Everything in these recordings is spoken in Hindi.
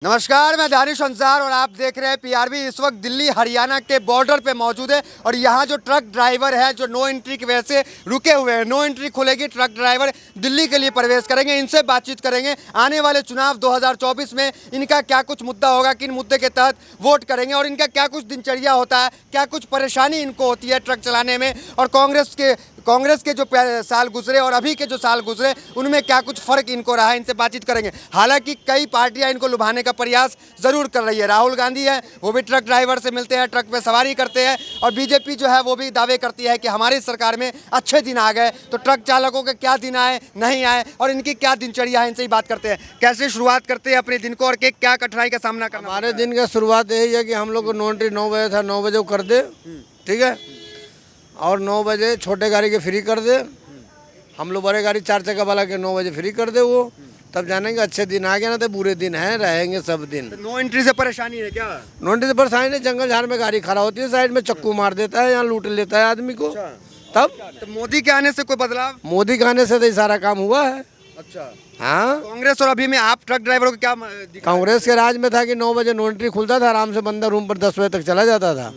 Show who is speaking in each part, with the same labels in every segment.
Speaker 1: नमस्कार, मैं दानिश अंसार और आप देख रहे हैं पीआरबी। इस वक्त दिल्ली हरियाणा के बॉर्डर पे मौजूद है और यहाँ जो ट्रक ड्राइवर है जो नो एंट्री की वजह से रुके हुए हैं, नो एंट्री खुलेगी, ट्रक ड्राइवर दिल्ली के लिए प्रवेश करेंगे। इनसे बातचीत करेंगे आने वाले चुनाव 2024 में इनका क्या कुछ मुद्दा होगा, किन मुद्दे के तहत वोट करेंगे और इनका क्या कुछ दिनचर्या होता है, क्या कुछ परेशानी इनको होती है ट्रक चलाने में, और कांग्रेस के जो साल गुजरे और अभी के जो साल गुजरे उनमें क्या कुछ फ़र्क इनको रहा है। इनसे बातचीत करेंगे। हालांकि कई पार्टियां इनको लुभाने का प्रयास ज़रूर कर रही है। राहुल गांधी है, वो भी ट्रक ड्राइवर से मिलते हैं, ट्रक पे सवारी करते हैं, और बीजेपी जो है वो भी दावे करती है कि हमारी सरकार में अच्छे दिन आ गए। तो ट्रक चालकों के क्या दिन आए, नहीं आए, और इनकी क्या दिनचर्या है, इनसे ही बात करते हैं। कैसे शुरुआत करते हैं अपने दिन को और क्या कठिनाई का सामना करना?
Speaker 2: हमारे दिन का शुरुआत यही है कि हम लोग को नो एंट्री 9 बजे था, 9 बजे वो कर दे, ठीक है, और 9 बजे छोटे गाड़ी के फ्री कर दे। हम लोग बड़े गाड़ी 4 चक्का वाला के 9 बजे फ्री कर दे, वो तब जानेंगे अच्छे दिन आ गया, ना तो बुरे दिन हैं, रहेंगे सब दिन।
Speaker 1: तो नो एंट्री से परेशानी है क्या?
Speaker 2: नो एंट्री से परेशानी नहीं, जंगल झाड़ में गाड़ी खड़ा होती है, साइड में चक्कू मार देता है, यहाँ लूट लेता है आदमी को। तब
Speaker 1: तो मोदी के आने से कोई बदलाव?
Speaker 2: मोदी के आने से तो ये सारा काम हुआ है।
Speaker 1: अच्छा,
Speaker 2: हाँ,
Speaker 1: कांग्रेस और अभी में आप ट्रक ड्राइवरों को क्या
Speaker 2: कांग्रेस के राज में था कि 9 बजे नो एंट्री खुलता था, आराम से बंदा रूम पर 10 बजे तक चला जाता था।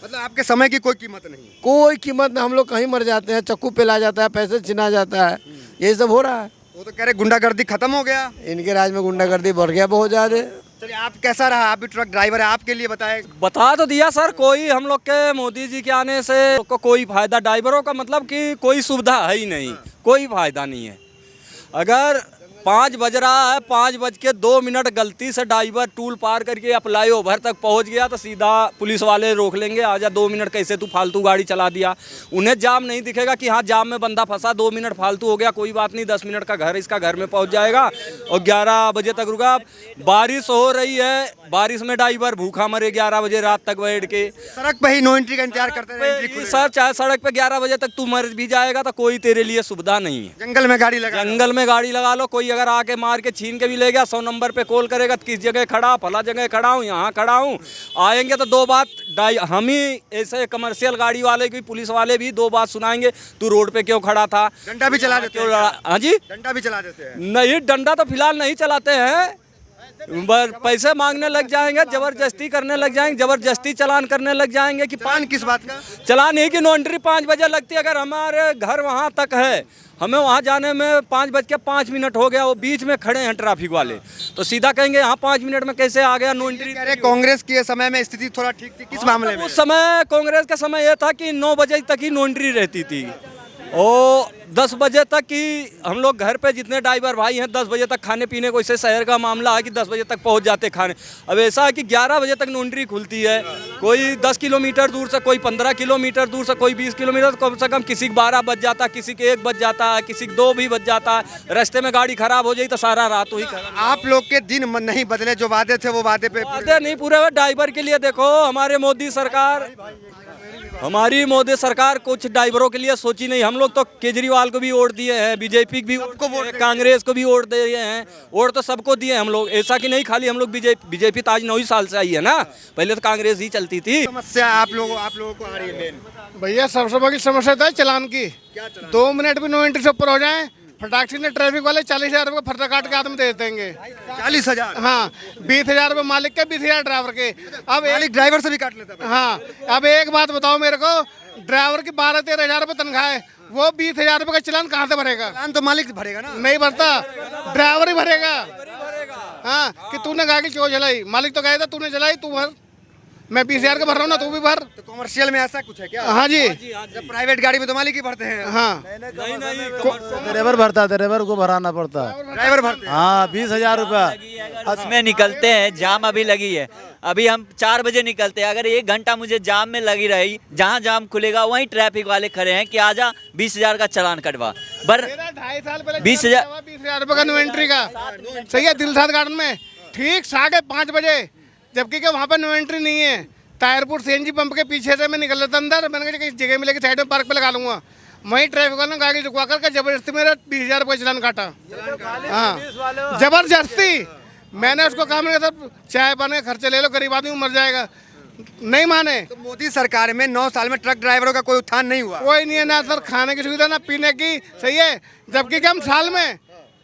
Speaker 1: मतलब आपके समय की कोई कीमत नहीं?
Speaker 2: कोई कीमत नहीं, हम लोग कहीं मर जाते हैं, चक्कू पिला जाता है, पैसे छिना जाता है, यही सब हो रहा है।
Speaker 1: वो तो कह रहे गुंडागर्दी खत्म हो गया।
Speaker 2: इनके राज में गुंडागर्दी बढ़ गया बहुत ज़्यादा।
Speaker 1: चलिए, आप कैसा रहा? आप भी ट्रक ड्राइवर है, आपके लिए बताए।
Speaker 3: बता तो दिया सर, कोई हम लोग के मोदी जी के आने से को कोई फायदा, ड्राइवरों का मतलब कि कोई सुविधा है ही नहीं, कोई फायदा नहीं है। अगर 5 बज रहा है, 5:02 गलती से ड्राइवर टूल पार करके फ्लाई ओवर तक पहुंच गया तो सीधा पुलिस वाले रोक लेंगे, आजा 2 मिनट कैसे तू फालतू गाड़ी चला दिया। उन्हें जाम नहीं दिखेगा कि हाँ जाम में बंदा फंसा, 2 मिनट फालतू हो गया, कोई बात नहीं, 10 मिनट का घर इसका घर में पहुंच जाएगा और 11 बजे तक रुका। बारिश हो रही है, बारिश में ड्राइवर भूखा मरे 11 बजे रात तक बैठ के
Speaker 1: सड़क पे ही नो एंट्री का इंतजार करते रहे।
Speaker 3: सर चाहे सड़क पे 11 बजे तक तू मर भी जाएगा तो कोई तेरे लिए सुविधा नहीं है।
Speaker 1: जंगल में गाड़ी लगा,
Speaker 3: जंगल में गाड़ी लगा लो, कोई अगर आके मार के छीन के भी ले गया, 100 नंबर पे कॉल करेगा किस जगह खड़ा, फला जगह खड़ा हूँ, यहाँ खड़ा हूँ, आएंगे तो 2 बात हम ही ऐसे कमर्शियल गाड़ी वाले की, पुलिस वाले भी 2 बात सुनाएंगे, तू रोड पे क्यों खड़ा था।
Speaker 1: डंडा भी चला देते हैं?
Speaker 3: हाँ जी,
Speaker 1: डंडा भी चला देते हैं?
Speaker 3: नहीं, डंडा तो फिलहाल नहीं चलाते हैं, पैसे मांगने लग जाएंगे, जबरदस्ती करने लग जाएंगे, जबरदस्ती चालान करने लग जाएंगे। कि
Speaker 1: चालान किस बात का?
Speaker 3: चालान नहीं कि नो एंट्री 5 बजे लगती है, अगर हमारे घर वहाँ तक है, हमें वहाँ जाने में 5:05 हो गया, वो बीच में खड़े हैं ट्रैफिक वाले, तो सीधा कहेंगे यहाँ 5 मिनट में कैसे आ गया नो एंट्री।
Speaker 1: अरे कांग्रेस के समय में स्थिति थोड़ा ठीक थी, किस मामले में?
Speaker 3: उस समय कांग्रेस का समय यह था कि 9 बजे तक ही नो एंट्री रहती थी और 10 बजे तक ही हम लोग घर पे जितने ड्राइवर भाई हैं 10 बजे तक खाने पीने को, इससे शहर का मामला है कि 10 बजे तक पहुंच जाते खाने। अब ऐसा है कि 11 बजे तक नो एंट्री खुलती है, कोई 10 किलोमीटर दूर से, कोई 15 किलोमीटर दूर से, कोई 20 किलोमीटर, कम से कम किसी को 12 बज जाता है, किसी के 1 बज जाता है, किसी को 2 भी बज जाता है। रास्ते में गाड़ी खराब हो जाए तो सारा रात ही खराब।
Speaker 1: आप लोग के दिन नहीं बदले, जो वादे थे वो वादे
Speaker 3: नहीं पूरे हुए। ड्राइवर के लिए देखो, हमारी मोदी सरकार कुछ ड्राइवरों के लिए सोची नहीं। हम लोग तो केजरीवाल को भी वोट दिए हैं, बीजेपी भी को वोट, कांग्रेस को भी वोट दिए हैं, वोट तो सबको दिए हम लोग। ऐसा कि नहीं खाली हम लोग बीजेपी तो आज 9 ही साल से आई है ना, पहले तो कांग्रेस ही चलती थी।
Speaker 1: समस्या आप लोगों को आ रही है मेन?
Speaker 4: भैया सबसे बड़ी समस्या तो है चालान की। 2 मिनट भी नो एंट्री से ऊपर हो जाए, फटाक से ट्रैफिक वाले 40,000 रुपये फर्जा काट के आदमी दे देंगे।
Speaker 1: 40,000?
Speaker 4: हाँ, 20,000 रुपये मालिक के, 20,000 ड्राइवर के। अब
Speaker 1: मालिक ड्राइवर से भी काट लेता है?
Speaker 4: हाँ, अब एक बात बताओ मेरे को, ड्राइवर की 12-13,000 रुपये तनख्वाह है, वो 20,000 रुपये का चालान कहाँ से भरेगा?
Speaker 1: चालान तो मालिक भरेगा ना?
Speaker 4: नहीं भरता, ड्राइवर ही भरेगा। हाँ, कि तूने गाड़ी क्यों जलाई, मालिक तो कहे था तूने जलाई, तू भर, मैं 20,000 का भर रहा हूँ ना, तू भी भर।
Speaker 1: तो कमर्शियल में ऐसा कुछ है क्या?
Speaker 4: हाँ जी,
Speaker 1: जब प्राइवेट गाड़ी में तो मालिक ही भरते हैं।
Speaker 4: हाँ,
Speaker 5: ड्राइवर भरता है, ड्राइवर को भराना पड़ता है।
Speaker 1: ड्राइवर भरते हैं?
Speaker 5: हाँ, 20,000 रुपया।
Speaker 6: उसमें निकलते हैं, जाम अभी लगी है, अभी हम 4 बजे निकलते हैं, अगर 1 घंटा मुझे जाम में लगी रही, जहाँ जाम खुलेगा वहीं ट्रैफिक वाले खड़े हैं कि आजा 20,000 का चालान कटवा।
Speaker 4: 2.5 साल पहले
Speaker 6: 20,000
Speaker 4: रुपये का नो एंट्री का, सही है, दिलशाद गार्डन में ठीक 5:30 बजे, जबकि कि वहाँ पर नो एंट्री नहीं है। तायरपुर सीएनजी पंप के पीछे से मैं निकल लेता अंदर, मैंने कहा किसी जगह मिलेगी साइड में पार्क पे लगा लूंगा, वहीं ट्रैफिक वाले ने गाड़ी रुकवा करके जबरदस्ती मेरा 20,000 रुपये चालान काटा। हाँ, जबरदस्ती। मैंने उसको कहा, मैंने कहा चाय पानी का खर्चे ले लो, गरीब आदमी मर जाएगा, नहीं माने।
Speaker 1: तो मोदी सरकार में 9 साल में ट्रक ड्राइवरों का कोई उत्थान नहीं हुआ?
Speaker 4: कोई नहीं है, ना सर खाने की सुविधा ना पीने की, सही है, जबकि हम साल में,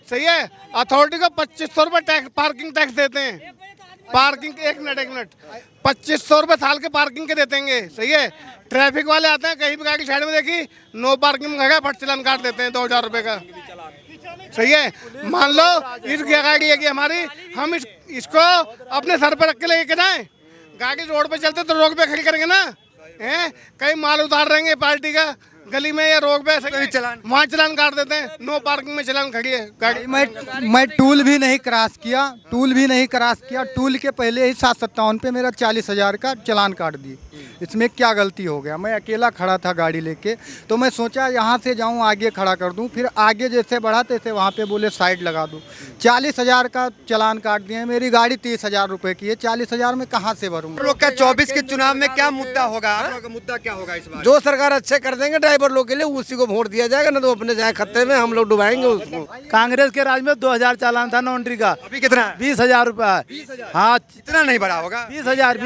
Speaker 4: सही है, अथॉरिटी को 2500 रुपये टैक्स, पार्किंग टैक्स देते हैं। पार्किंग, एक मिनट 2500 रुपये साल के पार्किंग के देतेंगे, सही है। ट्रैफिक वाले आते हैं, कहीं भी गाड़ी साइड में देखी, नो पार्किंग में गए, फट चलान काट देते हैं 2000 रुपये का, सही है। मान लो इस गाड़ी है कि हमारी, हम इसको अपने सर पे रख के लेके जाएं, गाड़ी रोड पे चलते तो रोड पे खड़ी करेंगे ना, हैं कहीं माल उतार रहेंगे पार्टी का गली में या रोड पे, वहाँ चलान काट देते हैं, नो पार्किंग में चलान खड़ी है गाड़ी।
Speaker 7: मैं टूल भी नहीं क्रॉस किया, टूल के पहले ही 757 पे मेरा 40,000 का चालान काट दिए। इसमें क्या गलती हो गया? मैं अकेला खड़ा था गाड़ी लेके, तो मैं सोचा यहाँ से जाऊँ आगे खड़ा कर दूँ, फिर आगे जैसे बढ़ा तैसे वहाँ पे बोले साइड लगा दूँ। 40,000 का चालान काट दिए। मेरी गाड़ी 30,000 रुपये की है, 40,000 में कहाँ से भरूँगा?
Speaker 1: आप लोग का 24 के चुनाव में क्या मुद्दा होगा? आप लोग का मुद्दा क्या होगा इस बार?
Speaker 2: जो सरकार अच्छे कर देंगे ड्राइवर लोग के लिए उसी को वोट दिया जाएगा, ना तो अपने जाए खत्ते में हम लोग डुबाएंगे उसको।
Speaker 5: कांग्रेस के राज में 2000 चालान था नॉन्ट्री का,
Speaker 1: अभी कितना है?
Speaker 5: 20,000 रुपये। हाँ,
Speaker 1: इतना नहीं बढ़ा होगा।
Speaker 5: 20,000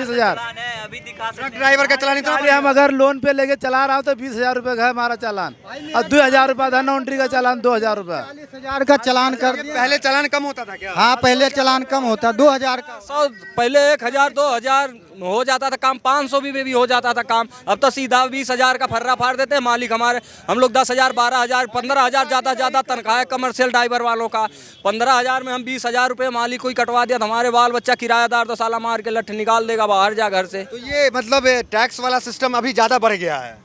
Speaker 6: अभी दिखा
Speaker 1: ट्रक ड्राइवर का चलान इतना
Speaker 5: अरे हम अगर लोन पे लेके चला रहा हूँ तो 20,000 रुपये का है हमारा चालान, और 2,000 रुपये था नॉन्ट्री का चालान, 2,000 रुपये।
Speaker 7: 40,000 का चालान कर दिया।
Speaker 1: पहले चालान कम होता था क्या?
Speaker 7: हाँ, पहले चालान कम होता, 2,000 का।
Speaker 3: पहले 1,000 2,000 हो जाता था काम, 500 भी हो जाता था काम। अब तो सीधा 20,000 का फर्रा फाड़ देते हैं मालिक हमारे। हम लोग 10,000 12,000 15,000 ज़्यादा तनख्वाह है कमर्शियल ड्राइवर वालों का। 15,000 में हम 20,000 रुपये मालिक को ही कटवा दिया तो हमारे बाल बच्चा किराएदार तो साला मार के लठ निकाल देगा, बाहर जा घर से।
Speaker 1: तो ये मतलब टैक्स वाला सिस्टम अभी ज्यादा बढ़ गया है।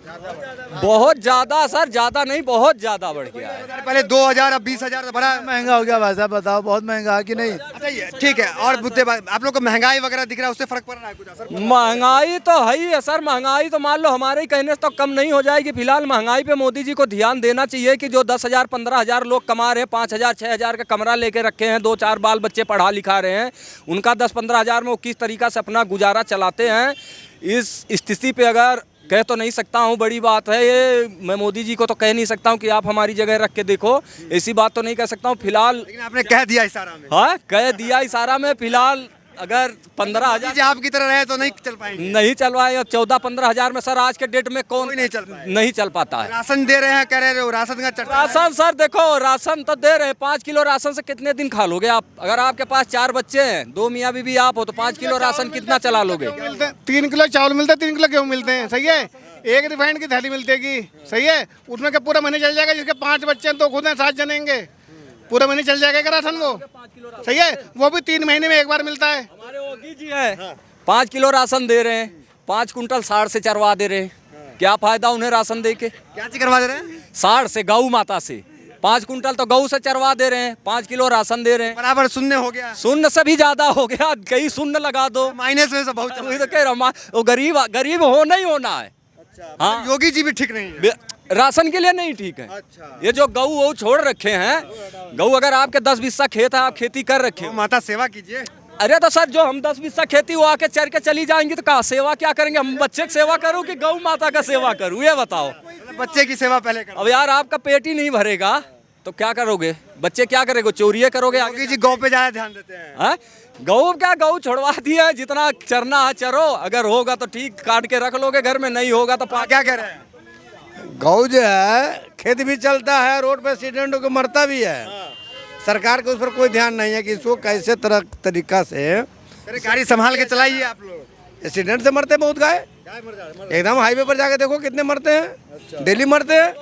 Speaker 3: बहुत ज़्यादा सर, ज़्यादा नहीं, बहुत ज़्यादा बढ़ गया है।
Speaker 1: पहले 2,000 अब 20,000 बढ़ा है।
Speaker 5: महंगा हो गया भाई साहब, बताओ बहुत महंगा है कि नहीं?
Speaker 1: अच्छा ये ठीक है। और मुद्दे आप लोग को महंगाई वगैरह दिख रहा है, उससे फर्क पड़ रहा है कुछ असर?
Speaker 3: महंगाई तो है ही है सर। महंगाई तो मान लो हमारे ही कहने से तो कम नहीं हो जाएगी। फिलहाल महंगाई पे मोदी जी को ध्यान देना चाहिए कि जो 10,000 15,000 लोग कमा रहे हैं, 5,000 6,000 का कमरा लेके रखे हैं, 2-4 बाल बच्चे पढ़ा लिखा रहे हैं, उनका 10-15,000 में वो किस तरीका से अपना गुजारा चलाते हैं। इस स्थिति पे अगर कह तो नहीं सकता हूँ, बड़ी बात है ये, मैं मोदी जी को तो कह नहीं सकता हूँ कि आप हमारी जगह रख के देखो, ऐसी बात तो नहीं कह सकता हूँ फिलहाल।
Speaker 1: लेकिन आपने कह दिया इशारा में।
Speaker 3: हाँ, कह दिया इशारा में। फिलहाल अगर 15,000
Speaker 1: आपकी तरह रहे तो नहीं चल पाएंगे।
Speaker 3: नहीं चल पाए, 14-15,000 में सर आज के डेट में कौन
Speaker 1: नहीं चल पाएगा।
Speaker 3: नहीं चल पाता है।
Speaker 1: राशन दे रहे हैं, कह रहे हो राशन का चर्चा है।
Speaker 3: राशन सर देखो, राशन तो दे रहे हैं, 5 किलो राशन से कितने दिन खा लोगे आप? अगर आपके पास 4 बच्चे हैं, 2 मियाँ बीवी आप हो, तो 5 किलो राशन कितना चला लोगे?
Speaker 4: 3 किलो चावल मिलता है, 3 किलो गेहूँ मिलते हैं, सही है। एक रिफाइंड की थैली मिलती, सही है। उसमें क्या पूरा महीने चल जाएगा? जिसके 5 बच्चे हैं तो खुद हैं 7 जनेंगे, पूरा महीने चल जाएगा राशन वो, सही है। वो भी 3 महीने में एक बार मिलता है।
Speaker 3: हमारे योगी जी है 5 किलो राशन दे रहे हैं, 5 कुंटल साढ़ से चरवा दे रहे हैं। क्या फायदा उन्हें राशन दे के?
Speaker 1: क्या चीज करवा दे रहे हैं?
Speaker 3: साढ़ से, गऊ माता से 5 कुंटल तो गऊ से चरवा दे रहे हैं, 5 किलो राशन दे रहे हैं।
Speaker 1: बराबर शून्य हो गया।
Speaker 3: शून्य से भी ज्यादा हो गया, कहीं शून्य लगा दो,
Speaker 1: माइनस में से बहुत
Speaker 3: वही तो कह रहा हूं, वो गरीब होना ही होना है।
Speaker 1: हाँ, योगी जी भी ठीक नहीं है।
Speaker 3: राशन के लिए नहीं ठीक है। ये जो गऊ वो छोड़ रखे हैं, गऊ अगर आपके 10 बीसा खेत है, आप खेती कर रखे हो,
Speaker 1: माता सेवा कीजिए।
Speaker 3: अरे तो सर जो हम 10 बीसा खेती वो आके चर के चली जाएंगी तो कहा सेवा क्या करेंगे? हम बच्चे की सेवा करूँ कि गऊ माता का सेवा करूँ, ये बताओ।
Speaker 1: बच्चे की सेवा पहले करो।
Speaker 3: अब यार आपका पेट ही नहीं भरेगा तो क्या करोगे? बच्चे क्या करोगे? चोरिये करोगे?
Speaker 1: योगी जी गौ पे ज्यादा ध्यान देते हैं।
Speaker 3: गऊ क्या, गऊ छोड़वा दिया, जितना चरना है चरो, अगर होगा तो ठीक काट के रख लोगे घर में, नहीं होगा तो
Speaker 1: क्या कह रहे हैं?
Speaker 2: गौ जो है खेत भी चलता है, रोड पे एक्सीडेंट होकर मरता भी है। सरकार को उस पर कोई ध्यान नहीं है कि इसको कैसे तरीका से
Speaker 1: गाड़ी संभाल के चलाइए आप लोग।
Speaker 2: एक्सीडेंट से मरते बहुत गाय, एकदम हाईवे पर जाके देखो कितने मरते हैं, डेली मरते हैं।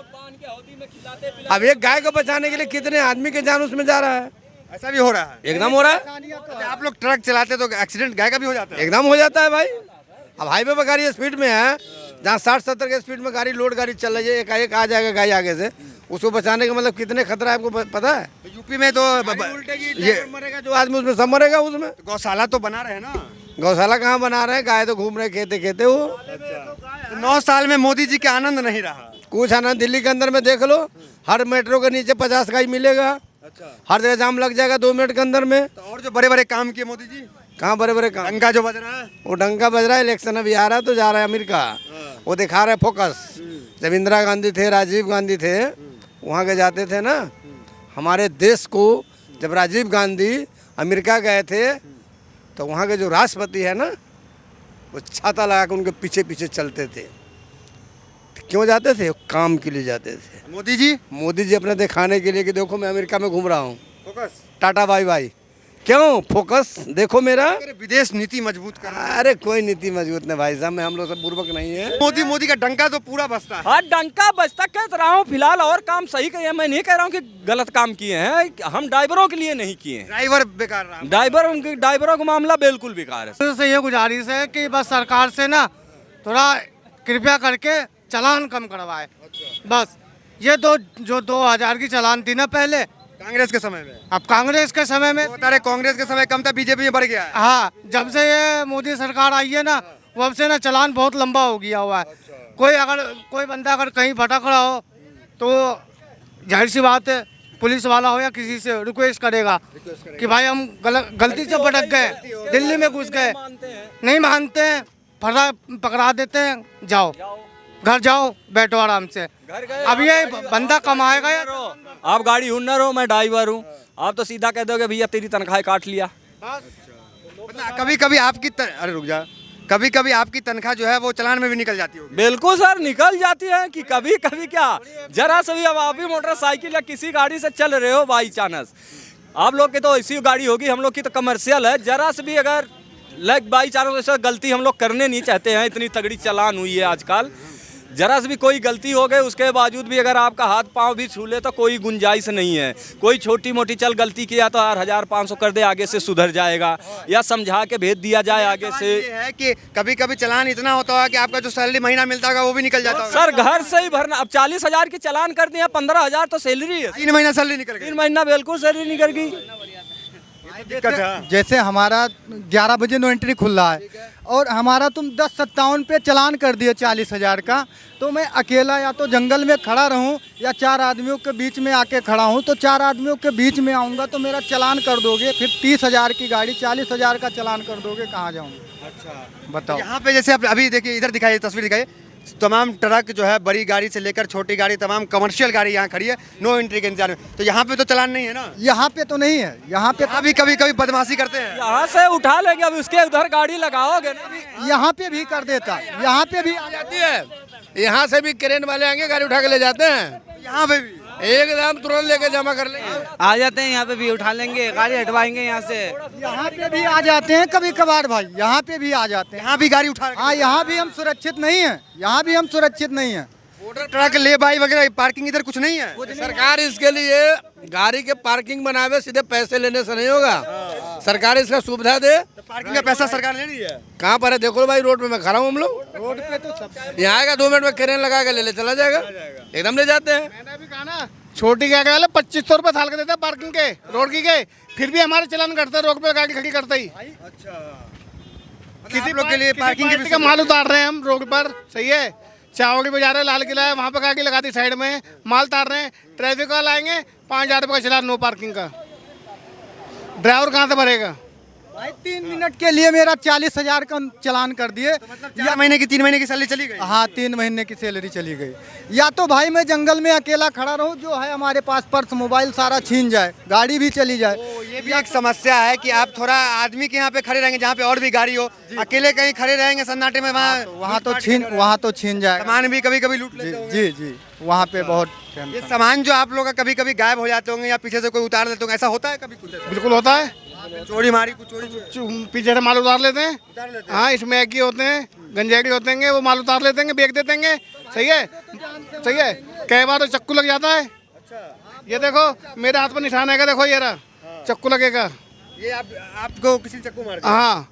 Speaker 2: अब एक गाय को बचाने के लिए कितने आदमी के जान उसमें जा रहा है।
Speaker 1: ऐसा भी हो रहा है?
Speaker 2: एकदम हो रहा है।
Speaker 1: आप लोग ट्रक चलाते तो एक्सीडेंट गाय का भी हो जाता है?
Speaker 2: एकदम हो जाता है भाई। अब हाईवे पर गाड़ी स्पीड में है, जहाँ 60-70 के स्पीड में गाड़ी लोड गाड़ी चल रही है, एक आ जाएगा गाय आगे से, उसको बचाने का मतलब कितने खतरा है आपको पता है?
Speaker 1: तो यूपी में तो
Speaker 2: ये मरेगा जो आदमी उसमें, सब मरेगा उसमें।
Speaker 1: गौशाला तो बना रहे हैं ना?
Speaker 2: गौशाला कहाँ बना रहे हैं? गाय तो घूम रहे खेते खेते वो।
Speaker 1: तो 9 साल में मोदी जी का आनंद नहीं रहा।
Speaker 2: कुछ आनंद दिल्ली के अंदर में देख लो, हर मेट्रो के नीचे 50 गाय मिलेगा। हर जगह जाम लग जाएगा 2 मिनट के अंदर में।
Speaker 1: तो और जो बड़े बड़े काम किए मोदी जी,
Speaker 2: कहाँ बड़े बड़े काम?
Speaker 1: डंका जो बज रहा है,
Speaker 2: वो डंका बज रहा है। इलेक्शन अभी आ रहा है तो जा रहा है अमेरिका, वो दिखा रहे फोकस। जब इंदिरा गांधी थे, राजीव गांधी थे, वहाँ के जाते थे ना, हमारे देश को जब राजीव गांधी अमेरिका गए थे तो वहाँ के जो राष्ट्रपति है ना, वो छाता लगा कर उनके पीछे पीछे चलते थे। क्यों जाते थे? काम के लिए जाते थे।
Speaker 1: मोदी जी
Speaker 2: अपने दिखाने के लिए कि देखो मैं अमेरिका में घूम रहा हूँ, टाटा बाय बाय, क्यों फोकस देखो मेरा।
Speaker 1: अरे विदेश नीति मजबूत कर रहा है।
Speaker 2: अरे कोई नीति मजबूत नहीं भाई साहब, मैं हम लोग से पूर्वक नहीं है।
Speaker 1: मोदी का डंका तो पूरा बसता है।
Speaker 3: हाँ डंका बजता कह रहा हूँ, फिलहाल और काम सही किए हैं। मैं नहीं कह रहा हूँ कि गलत काम किए हैं, हम ड्राइवरों के लिए नहीं किए हैं।
Speaker 1: ड्राइवर बेकार रहा।
Speaker 3: ड्राइवरों का मामला बिल्कुल बेकार है।
Speaker 8: से ये गुजारिश है कि बस सरकार से ना थोड़ा कृपया करके चालान कम करवाए। बस ये जो 2000 की चालान थी ना पहले
Speaker 1: कांग्रेस के समय में,
Speaker 8: अब कांग्रेस के समय में,
Speaker 1: बता रहे कांग्रेस के समय कम था, बीजेपी में बढ़ गया है।
Speaker 8: हाँ जब से ये मोदी सरकार आई है ना वब से ना चालान बहुत लंबा हो गया हुआ है। कोई बंदा अगर कहीं भटक रहा हो तो जाहिर सी बात है पुलिस वाला हो या किसी से रिक्वेस्ट करेगा कि भाई हम गलती से भटक गए, दिल्ली में घुस गए, नहीं मानते हैं, फटा पकड़ा देते हैं, जाओ घर जाओ, बैठो आराम से। अब ये बंदा कमाएगा या
Speaker 3: आप गाड़ी हुनर हो, मैं ड्राइवर हूँ, आप तो सीधा कह दोगे भैया तेरी तनख्वाह काट लिया।
Speaker 1: कभी कभी आपकी अरे रुक जा, कभी कभी आपकी तनख्वाह जो है वो चालान में भी निकल जाती होगी।
Speaker 3: बिल्कुल सर निकल जाती है कि कभी कभी क्या, जरा से भी अब आप भी मोटरसाइकिल या किसी गाड़ी से चल रहे हो बाई चांस, आप लोग की तो ऐसी गाड़ी होगी, हम लोग की तो कमर्शियल है, जरा से भी अगर बाई चांस ऐसा गलती हम लोग करने नहीं चाहते हैं, इतनी तगड़ी चालान हुई है आजकल, जरा से भी कोई गलती हो गई उसके बावजूद भी अगर आपका हाथ पांव भी छू ले तो कोई गुंजाइश नहीं है। कोई छोटी मोटी चल गलती किया तो 1500 कर दे, आगे से सुधर जाएगा, या समझा के भेज दिया जाए आगे से।
Speaker 1: ये है कि कभी कभी चालान इतना होता होगा कि आपका जो सैलरी महीना मिलता होगा वो भी निकल जाता होगा।
Speaker 3: सर घर से ही भरना, अब 40,000 की चालान कर दिया, 15,000 तो सैलरी है,
Speaker 1: 3 महीना सैलरी निकल गई।
Speaker 3: 3 महीना बिल्कुल सैलरी निकल गई।
Speaker 1: दिक्कत है।
Speaker 7: जैसे हमारा 11 बजे नो एंट्री खुल रहा है और हमारा तुम 10:57 पे चालान कर दिए 40,000 का, तो मैं अकेला या तो जंगल में खड़ा रहूं या 4 आदमियों के बीच में आके खड़ा हूं, तो 4 आदमियों के बीच में आऊँगा तो मेरा चालान कर दोगे, फिर 30,000 की गाड़ी 40,000 का चालान कर दोगे, कहाँ जाऊँगा? अच्छा बताओ।
Speaker 1: यहाँ पे जैसे आप अभी देखिए, इधर दिखाइए, तस्वीर दिखाइए, तमाम ट्रक जो है बड़ी गाड़ी से लेकर छोटी गाड़ी, तमाम कमर्शियल गाड़ी यहाँ खड़ी है नो एंट्री के इंतजार में। तो यहाँ पे तो चालान नहीं है ना?
Speaker 7: यहाँ पे तो नहीं है, यहाँ पे
Speaker 1: अभी कभी कभी बदमाशी करते हैं।
Speaker 3: यहाँ से उठा लेंगे, अब उसके उधर गाड़ी लगाओगे ना,
Speaker 7: यहाँ पे भी कर देता, यहाँ पे भी
Speaker 2: जाती है, यहाँ से भी क्रेन वाले आएंगे गाड़ी उठा के ले जाते हैं,
Speaker 1: यहाँ पे भी
Speaker 2: एकदम तुरंत लेके जमा कर लेंगे,
Speaker 8: आ जाते हैं, यहाँ पे भी उठा लेंगे, गाड़ी हटवाएंगे यहाँ से।
Speaker 7: यहाँ पे भी आ जाते हैं कभी कभार भाई, यहाँ पे भी आ जाते हैं।
Speaker 1: यहाँ भी गाड़ी उठा।
Speaker 7: हाँ यहाँ भी हम सुरक्षित नहीं है, यहाँ भी हम सुरक्षित नहीं है।
Speaker 1: ट्रक ले बाई वगैरह पार्किंग इधर कुछ नहीं है।
Speaker 2: सरकार इसके लिए गाड़ी के पार्किंग बनावे, सीधे पैसे लेने से नहीं होगा, सरकार इसका सुविधा दे।
Speaker 1: पार्किंग का पैसा सरकार ले रही है।
Speaker 2: कहाँ पर है देखो लो भाई, रोड पे मैं खड़ा हूँ, हम लोग
Speaker 7: रोड पे तो सब
Speaker 2: यहाँ आएगा 2 मिनट में क्रेन लगा के ले चला जाएगा, एकदम ले जाते हैं।
Speaker 4: मैंने अभी कहा ना, छोटी गाड़ी वाले 2500 रुपए थाल के देते हैं पार्किंग के, रोड की के, फिर भी हमारे चालान करते हैं, रोड पे गाड़ी खड़ी करते ही।
Speaker 1: किसी लोग के लिए पार्किंग की भी
Speaker 4: का माल उतार रहे हैं हम रोड पर, सही है, चावड़ी बाजार है, लाल किला है, वहाँ पे गाड़ी लगा दी साइड में, माल उतार रहे हैं, ट्रैफिक वाला आएंगे, 5,000 रुपये का चालान नो पार्किंग का, ड्राइवर कहाँ से भरेगा?
Speaker 7: भाई 3 मिनट के लिए मेरा 40,000 का चालान कर दिए।
Speaker 1: 4 महीने की 3 महीने की सैलरी चली गई।
Speaker 7: हाँ 3 महीने की सैलरी चली गई। या तो भाई मैं जंगल में अकेला खड़ा रहूं, जो है हमारे पास पर्स मोबाइल सारा छीन जाए, गाड़ी भी चली जाए।
Speaker 1: ये भी एक समस्या है कि आप थोड़ा आदमी के यहाँ पे खड़े रहेंगे जहाँ पे और भी गाड़ी हो, अकेले कहीं खड़े रहेंगे सन्नाटे में,
Speaker 7: वहाँ तो छीन जाए,
Speaker 1: सामान भी कभी कभी लूट लेते होंगे।
Speaker 7: जी वहाँ पे बहुत
Speaker 1: ये सामान जो आप लोग का कभी कभी गायब हो जाते होंगे या पीछे से कोई उतार लेते होंगे, ऐसा होता है कभी? कुछ
Speaker 4: बिल्कुल होता है,
Speaker 1: चोरी मारी, कुछ चोरी
Speaker 4: पीछे से माल उतार लेते हैं। हाँ इसमें एक ही होते हैं, गंजेड़ी होते हैं, वो माल उतार लेते हैं, बेच देते हैं, सही है, सही है। कई बार तो चक्कू लग जाता है। ये देखो मेरे हाथ पर निशान है, देखो ये रहा चक्कू लगेगा।
Speaker 1: ये आपको किसी चक्कू मार?
Speaker 4: हाँ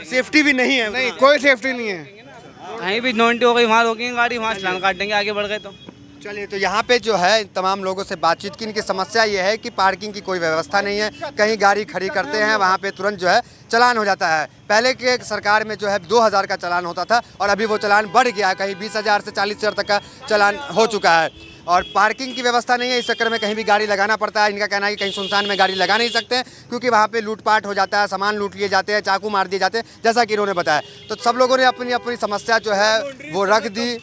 Speaker 1: सेफ्टी भी नहीं है।
Speaker 4: नहीं, कोई सेफ्टी नहीं है।
Speaker 8: कहीं भी नो एंट्री हो गई, वहाँ रोकेंगे गाड़ी, वहाँ चालान काट देंगे, आगे बढ़ गए तो।
Speaker 1: चलिए, तो यहाँ पे जो है तमाम लोगों से बातचीत की, इनकी समस्या ये है कि पार्किंग की कोई व्यवस्था नहीं है, कहीं गाड़ी खड़ी करते हैं वहाँ पे तुरंत जो है चालान हो जाता है। पहले के सरकार में जो है 2,000 का चालान होता था और अभी वो चालान बढ़ गया, कहीं 20,000 से 40,000 तक का चालान हो चुका है। और पार्किंग की व्यवस्था नहीं है, इस चक्कर में कहीं भी गाड़ी लगाना पड़ता है। इनका कहना है कि कहीं सुनसान में गाड़ी लगा नहीं सकते क्योंकि वहाँ पे लूटपाट हो जाता है, सामान लूट लिए जाते हैं, चाकू मार दिए जाते हैं, जैसा कि इन्होंने बताया। तो सब लोगों ने अपनी अपनी समस्या जो है वो रख दी।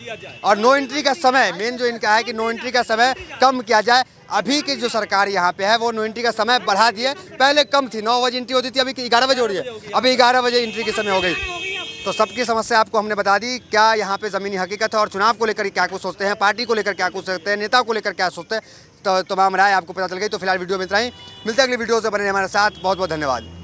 Speaker 1: और नो एंट्री का समय, मेन जो इनका है कि नो एंट्री का समय कम किया जाए। अभी की जो सरकार यहाँ पे है वो नो एंट्री का समय बढ़ा दिए, पहले कम थी, 9 बजे एंट्री होती थी, अभी 11 बजे हो रही है, अभी 11 बजे एंट्री के समय हो गई। तो सबकी समस्या आपको हमने बता दी, क्या यहाँ पे ज़मीनी हकीकत है और चुनाव को लेकर क्या कुछ सोचते हैं, पार्टी को लेकर क्या कुछ सोचते हैं, नेता को लेकर क्या सोचते हैं, तो तमाम राय आपको पता चल गई। तो फिलहाल वीडियो में इतना ही, मिलते हैं अगली वीडियो से, बने रहिए हमारे साथ। बहुत बहुत धन्यवाद।